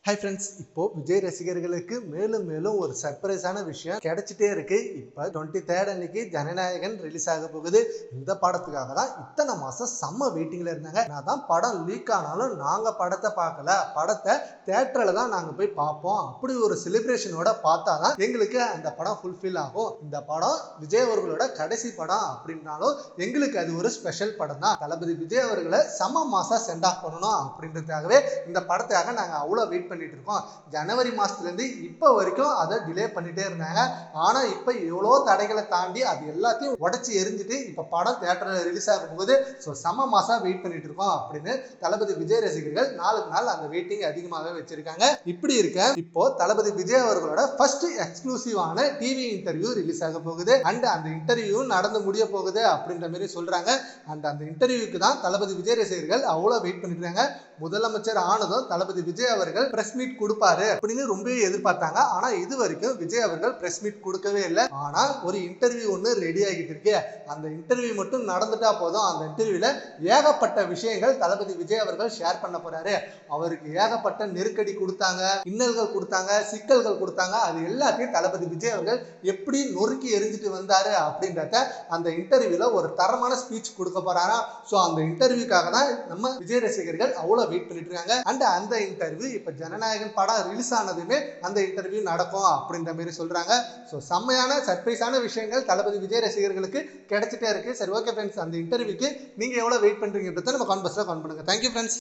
Hi friends, இப்போ விஜய் ரசிகர்களுக்கு மேலும் மேலும் ஒரு சர்ப்ரைஸான விஷயம் கிடைச்சிட்டே இருக்கு. இப்போ 23rd அன்னைக்கு ஜனநாயகன் ரிலீஸ் ஆக போகுது. இந்த படத்துக்காக தான் இத்தனை மாசம் செம்ம வெயிட்டிங்ல இருந்தாங்க. நான் தான் படம் லீக் ஆனாலும் நாங்க படத்தை பார்க்கல, படத்தை தியேட்டர்ல தான் நாங்க போய் பார்ப்போம், அப்படி ஒரு செலிப்ரேஷனோட பார்த்தாதான் எங்களுக்கு அந்த படம் ஃபுல்ஃபில் ஆகும். இந்த படம் விஜய் அவர்களோட கடைசி படம் அப்படின்னாலும் எங்களுக்கு அது ஒரு ஸ்பெஷல் படம் தான். தளபதி விஜய் அவர்களை செம்ம மாசா சென்ட் ஆஃப் பண்ணணும் அப்படின்றதுக்காகவே இந்த படத்துக்காக நாங்க அவ்வளவு வெயிட் பண்ணிட்டு இருக்கோம். ஜனவரி மாசத்துல இருந்து இப்ப வரைக்கும் அதை டிலே பண்ணிட்டே இருந்தாங்க. ஆனா இப்ப எவ்வளோ தடைகளை தாண்டி அது எல்லாத்தையும் உடைச்சு எரிஞ்சிட்டு இப்ப படம் தியேட்டர்ல ரிலீஸ் ஆகும் போது செம மாசா வெயிட் பண்ணிட்டு இருக்கோம் அப்படின்னு தளபதி விஜய் ரசிகர்கள் நாளுக்கு நாள் அந்த வெயிட்டிங் அதிகமாகவே வச்சிருக்காங்க. இப்படி இருக்க இப்போ தளபதி விஜய் அவர்களோட ஃபர்ஸ்ட் எக்ஸ்க்ளூசிவான டிவி இன்டர்வியூ ரிலீஸ் ஆக போகுது. அண்ட் அந்த இன்டர்வியூ நடந்து முடிய போகுது அப்படின்ற மாதிரி சொல்றாங்க. அந்த இன்டர்வியூக்கு தான் தளபதி விஜய் ரசிகர்கள் அவ்வளவு வெயிட் பண்ணிட்டு இருக்காங்க. முதலமைச்சர் ஆனதும் தளபதி விஜய் அவர்கள் பிரஸ் மீட் கொடுப்பாரு அப்படின்னு ரொம்ப எதிர்பார்த்தாங்க. ஆனா இது வரைக்கும் விஜய் அவர்கள் பிரஸ் மீட் கொடுக்கவே இல்லை. ஆனா ஒரு இன்டர்வியூ ஒன்று ரெடி ஆகிட்டு இருக்கு. அந்த இன்டர்வியூ மட்டும் நடந்துட்டா போதும். அந்த இன்டர்வியூல ஏகப்பட்ட விஷயங்கள் தளபதி விஜய் அவர்கள் ஷேர் பண்ண போறாரு. அவருக்கு ஏகப்பட்ட நெருக்கடி கொடுத்தாங்க, இன்னல்கள் கொடுத்தாங்க, சிக்கல்கள் கொடுத்தாங்க. அது எல்லாத்தையும் தளபதி விஜய் அவர்கள் எப்படி நொறுக்கி எரிஞ்சிட்டு வந்தாரு அப்படின்றத அந்த இன்டர்வியூல ஒரு தரமான ஸ்பீச் கொடுக்க போறாரா. சோ அந்த இன்டர்வியூக்காக தான் நம்ம விஜய் ரசிகர்கள் அவ்வளவு வெயிட் பண்ணிட்டு இருக்காங்க. அண்ட் அந்த இன்டர்வியூ இப்ப ஜனநாயகன் படம் ரிலீஸ் ஆனதுமே அந்த இன்டர்வியூ நடக்கும் அப்படின்ற மாதிரி சொல்றாங்க. ஸோ செம்மையான சர்ப்ரைஸான விஷயங்கள் தளபதி விஜய் ரசிகர்களுக்கு கிடைச்சிட்டே இருக்கு. சரி, ஓகே ஃப்ரெண்ட்ஸ், அந்த இன்டர்வியூக்கு நீங்க எவ்வளவு வெயிட் பண்றீங்கன்றத நம்ம கான்வர்ஸ்ல கமெண்ட் பண்ணுங்க. Thank you friends.